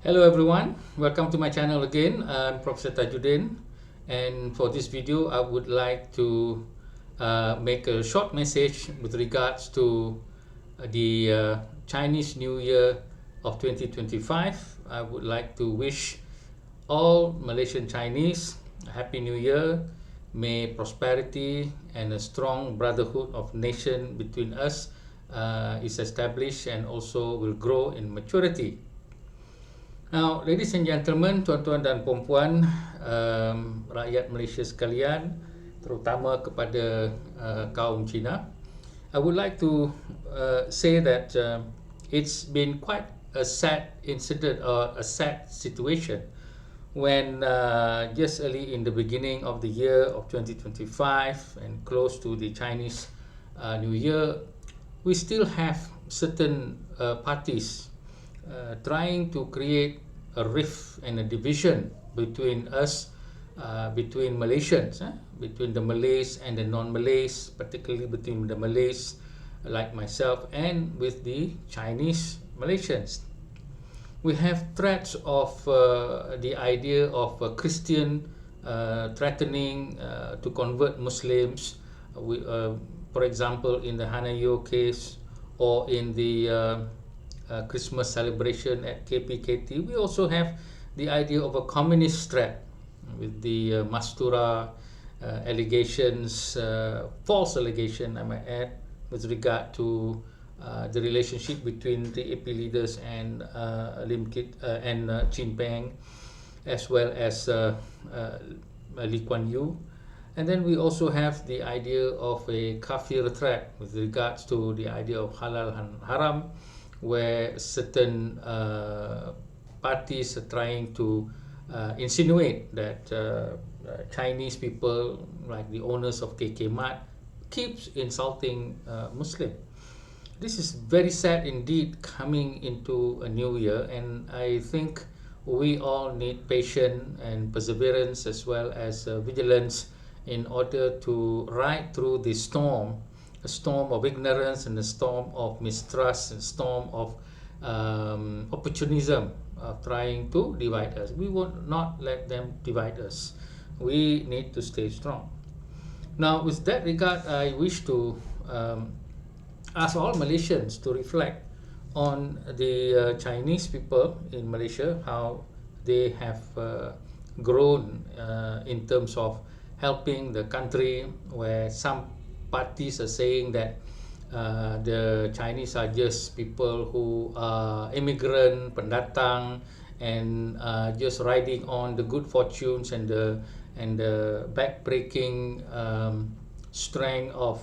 Hello everyone, welcome to my channel again. I'm Professor Tajuddin, and for this video I would like to make a short message with regards to the Chinese New Year of 2025. I would like to wish all Malaysian Chinese a Happy New Year. May prosperity and a strong brotherhood of nation between us is established and also will grow in maturity. Now, ladies and gentlemen, tuan-tuan dan puan-puan, rakyat Malaysia sekalian, terutama kepada kaum Cina, I would like to say that it's been quite a sad incident or a sad situation when just early in the beginning of the year of 2025 and close to the Chinese New Year, we still have certain parties trying to create a rift and a division between us, between Malaysians, between the Malays and the non-Malays, particularly between the Malays like myself and with the Chinese Malaysians. We have threats of the idea of a Christian threatening to convert Muslims, for example, in the Hanayo case or in the Christmas celebration at KPKT. We also have the idea of a communist threat with the Mastura allegations, false allegation I might add, with regard to the relationship between the AP leaders and Lim Kit and Chin Peng, as well as Lee Kuan Yew. And then we also have the idea of a Kafir threat with regards to the idea of halal and haram, where certain parties are trying to insinuate that Chinese people, like the owners of KK Mart, keeps insulting Muslim. This is very sad indeed coming into a new year, and I think we all need patience and perseverance as well as vigilance in order to ride through the storm, a storm of ignorance and a storm of mistrust and a storm of opportunism of trying to divide us. We will not let them divide us. We need to stay strong. Now, with that regard, I wish to ask all Malaysians to reflect on the Chinese people in Malaysia, how they have grown in terms of helping the country, where some parties are saying that the Chinese are just people who are immigrant, pendatang, and just riding on the good fortunes and the back-breaking strength of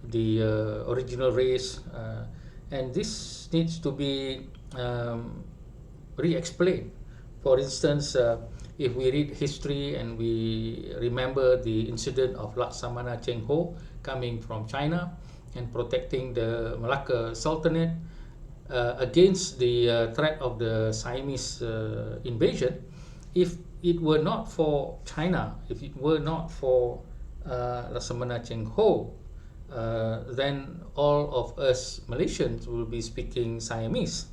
the original race, and this needs to be re-explained. For instance, if we read history and we remember the incident of Laksamana Cheng Ho coming from China and protecting the Malacca Sultanate against the threat of the Siamese invasion, if it were not for China, if it were not for Laksamana Cheng Ho, then all of us Malaysians will be speaking Siamese.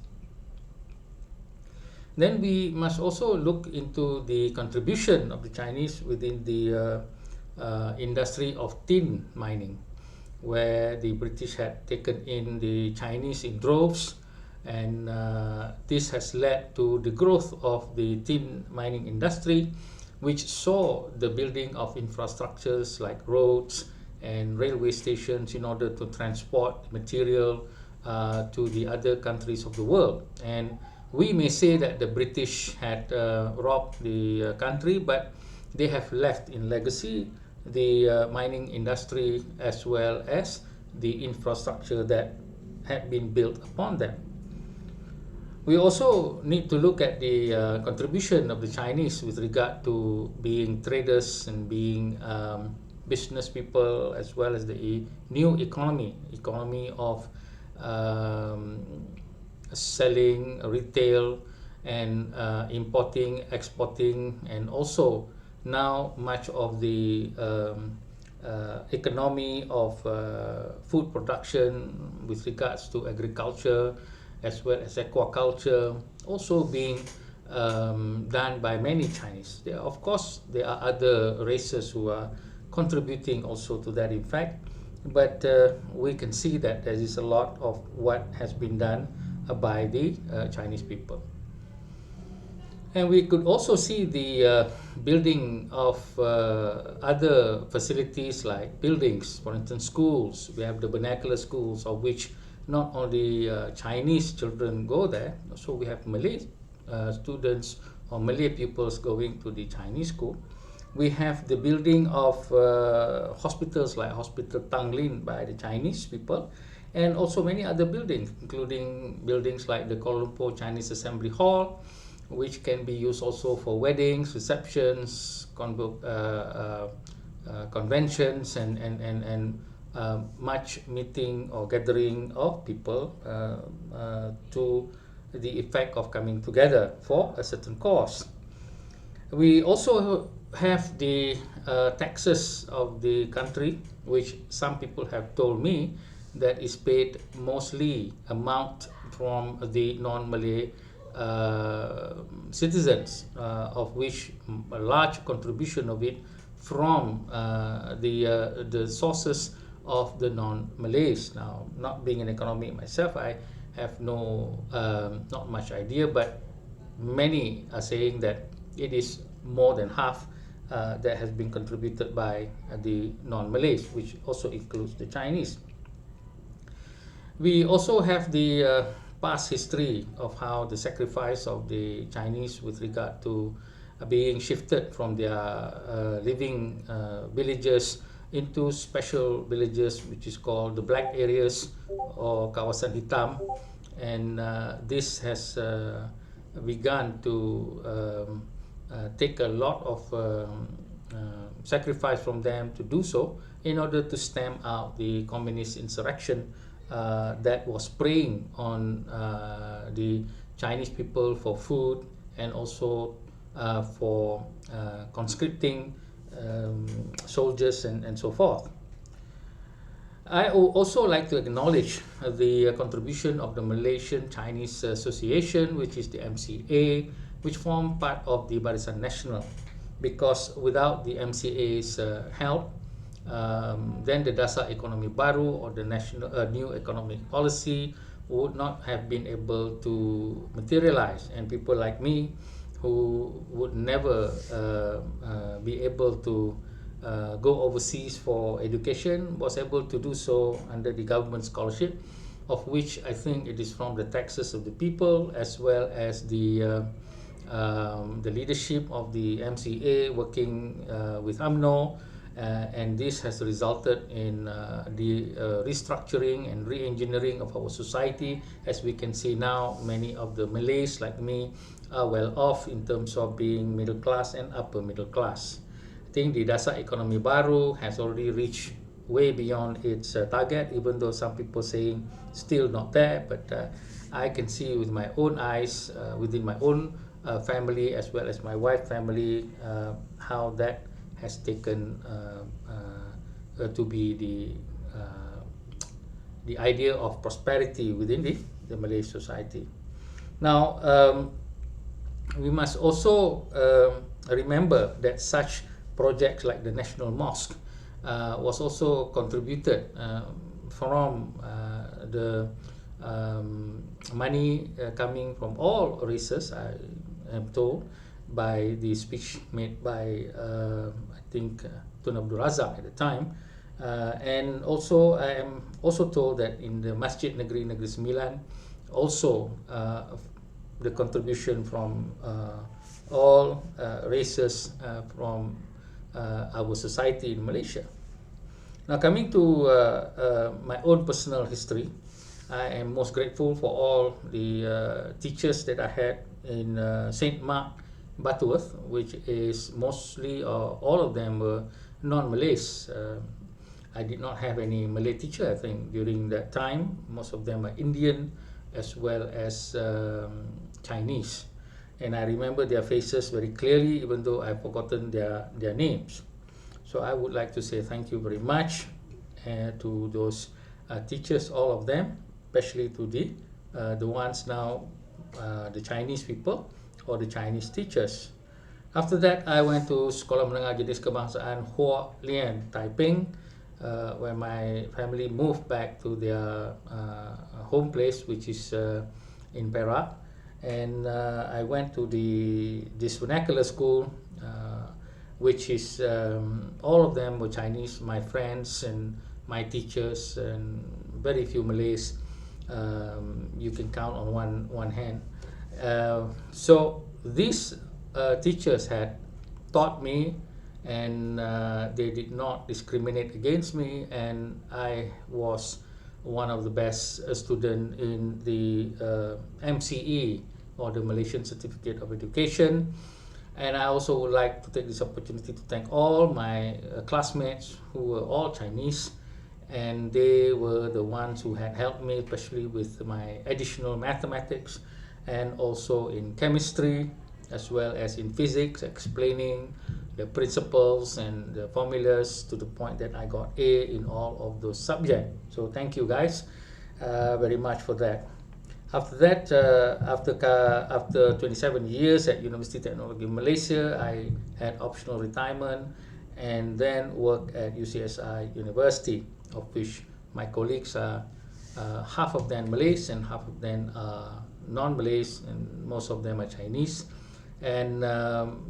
Then we must also look into the contribution of the Chinese within the industry of tin mining, where the British had taken in the Chinese in droves, and this has led to the growth of the tin mining industry, which saw the building of infrastructures like roads and railway stations in order to transport material to the other countries of the world. And we may say that the British had robbed the country, but they have left in legacy the mining industry as well as the infrastructure that had been built upon them. We also need to look at the contribution of the Chinese with regard to being traders and being business people, as well as the new economy of selling, retail, and importing, exporting, and also now much of the economy of food production with regards to agriculture as well as aquaculture, also being done by many Chinese. Of course, there are other races who are contributing also to that effect, but we can see that there is a lot of what has been done by the Chinese people. And we could also see the building of other facilities like buildings, for instance, schools. We have the vernacular schools, of which not only Chinese children go there, so we have Malay students or Malay pupils going to the Chinese school. We have the building of hospitals like Hospital Tanglin by the Chinese people, and also many other buildings, including buildings like the Kuala Lumpur Chinese Assembly Hall, which can be used also for weddings, receptions, conventions, and much meeting or gathering of people to the effect of coming together for a certain cause. We also have the taxes of the country, which some people have told me that is paid mostly amount from the non-Malay citizens, of which a large contribution of it from the sources of the non-Malays. Now, not being an economic myself, I have not much idea, but many are saying that it is more than half that has been contributed by the non-Malays, which also includes the Chinese. We also have the past history of how the sacrifice of the Chinese with regard to being shifted from their living villages into special villages, which is called the black areas or kawasan hitam, and this has begun to take a lot of sacrifice from them to do so in order to stamp out the communist insurrection that was preying on the Chinese people for food and also for conscripting soldiers and so forth. I also like to acknowledge the contribution of the Malaysian Chinese Association, which is the MCA, which form part of the Barisan Nasional, because without the MCA's help, then the Dasar Ekonomi Baru or the national new economic policy would not have been able to materialize, and people like me who would never be able to go overseas for education was able to do so under the government scholarship, of which I think it is from the taxes of the people as well as the leadership of the MCA working with UMNO, and this has resulted in the restructuring and re-engineering of our society. As we can see now, many of the Malays like me are well off in terms of being middle class and upper middle class. I think the Dasar Ekonomi Baru has already reached way beyond its target, even though some people saying still not there, but I can see with my own eyes within my own family as well as my wife's family how that has taken to be the idea of prosperity within the Malay society. Now, we must also remember that such projects like the National Mosque was also contributed from the money coming from all races, I am told, by the speech made by I think Tun Abdul Razak at the time, and also I am also told that in the Masjid Negeri Sembilan also the contribution from all races from our society in Malaysia. Now, coming to my own personal history, I am most grateful for all the teachers that I had in St. Mark, Butterworth, which is mostly all of them were non-Malays. I did not have any Malay teacher, I think, during that time. Most of them are Indian as well as Chinese. And I remember their faces very clearly, even though I've forgotten their names. So I would like to say thank you very much to those teachers, all of them, especially to the the ones now, the Chinese people or the Chinese teachers. After that, I went to Sekolah Menengah Jenis Kebangsaan Huo Lian, Taiping, where my family moved back to their home place, which is in Perak. And I went to this vernacular school, which is all of them were Chinese, my friends and my teachers, and very few Malays. You can count on one hand. So these teachers had taught me, and they did not discriminate against me, and I was one of the best student in the MCE, or the Malaysian Certificate of Education. And I also would like to take this opportunity to thank all my classmates who were all Chinese, and they were the ones who had helped me, especially with my additional mathematics and also in chemistry, as well as in physics, explaining the principles and the formulas to the point that I got A in all of those subjects. So thank you guys very much for that. After that, after 27 years at University Technology Malaysia, I had optional retirement and then worked at UCSI University, of which my colleagues are half of them Malays and half of them are non-Malays, and most of them are Chinese. And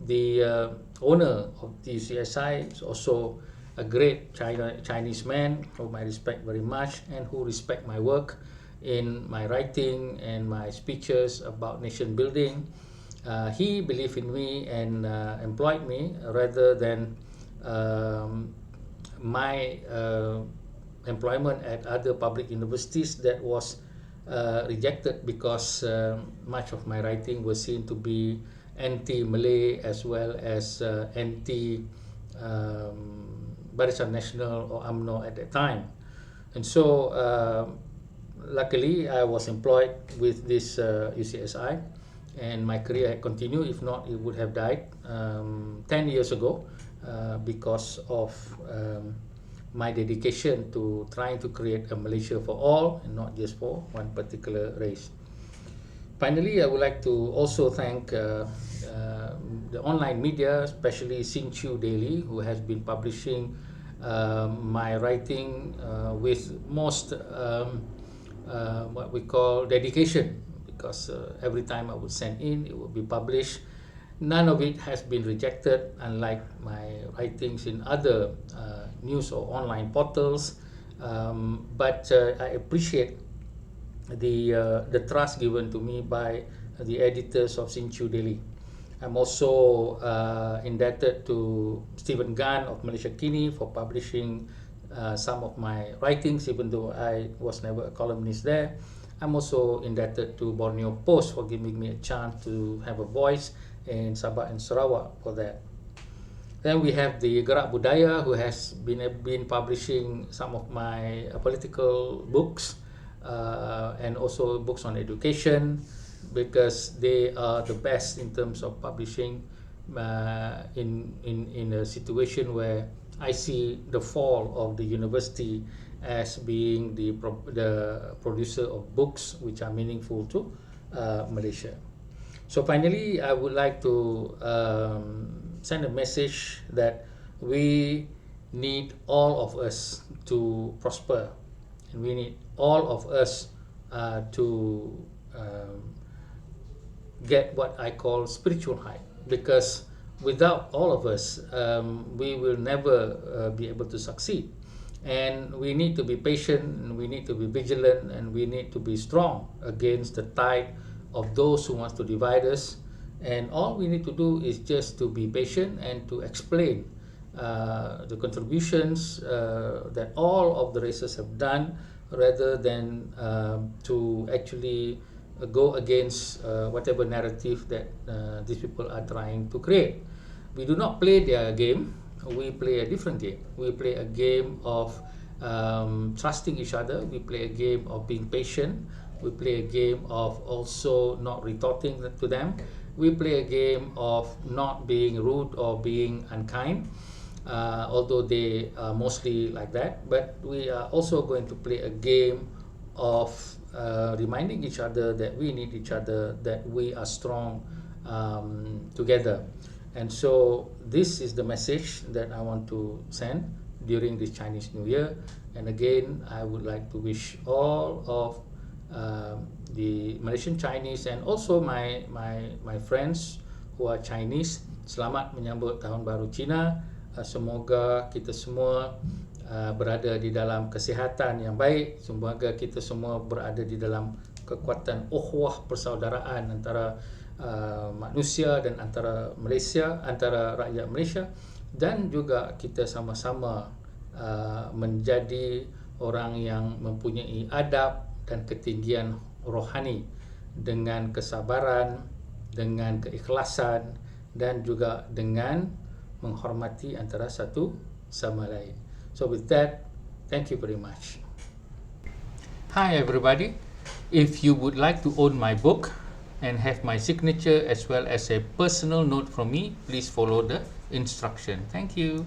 the owner of the UCSI is also a great Chinese man whom I respect very much, and who respect my work in my writing and my speeches about nation building. He believed in me and employed me rather than my employment at other public universities that was rejected because much of my writing was seen to be anti-Malay as well as anti-Barisan Nasional or UMNO at that time. And so luckily I was employed with this UCSI, and my career had continued. If not, it would have died 10 years ago because of my dedication to trying to create a Malaysia for all and not just for one particular race. Finally, I would like to also thank the online media, especially Sinchu Daily, who has been publishing my writing with most what we call dedication, because every time I would send in, it would be published. None of it has been rejected, unlike my writings in other news or online portals. But I appreciate the trust given to me by the editors of Sinchu Daily. I'm also indebted to Stephen Gunn of Malaysia Kini for publishing some of my writings, even though I was never a columnist there. I'm also indebted to Borneo Post for giving me a chance to have a voice in Sabah and Sarawak for that. Then we have the Gerak Budaya, who has been publishing some of my political books and also books on education, because they are the best in terms of publishing in a situation where I see the fall of the university as being the producer of books which are meaningful to Malaysia. So finally, I would like to send a message that we need all of us to prosper, and we need all of us to get what I call spiritual height, because without all of us, we will never be able to succeed. And we need to be patient, and we need to be vigilant, and we need to be strong against the tide of those who want to divide us. And all we need to do is just to be patient and to explain the contributions that all of the races have done, rather than to actually go against whatever narrative that these people are trying to create. We do not play their game, we play a different game. We play a game of trusting each other, we play a game of being patient, we play a game of also not retorting to them, we play a game of not being rude or being unkind, although they are mostly like that. But we are also going to play a game of reminding each other that we need each other, that we are strong together. And so this is the message that I want to send during this Chinese New Year. And again, I would like to wish all of the Malaysian Chinese and also my friends who are Chinese, selamat menyambut Tahun Baru Cina. Semoga kita semua berada di dalam kesihatan yang baik. Semoga kita semua berada di dalam kekuatan ukhuwah persaudaraan antara manusia dan antara Malaysia, antara rakyat Malaysia, dan juga kita sama-sama menjadi orang yang mempunyai adab dan ketinggian rohani dengan kesabaran, dengan keikhlasan dan juga dengan menghormati antara satu sama lain. So with that, thank you very much. Hi everybody. If you would like to own my book and have my signature as well as a personal note from me, please follow the instruction. Thank you.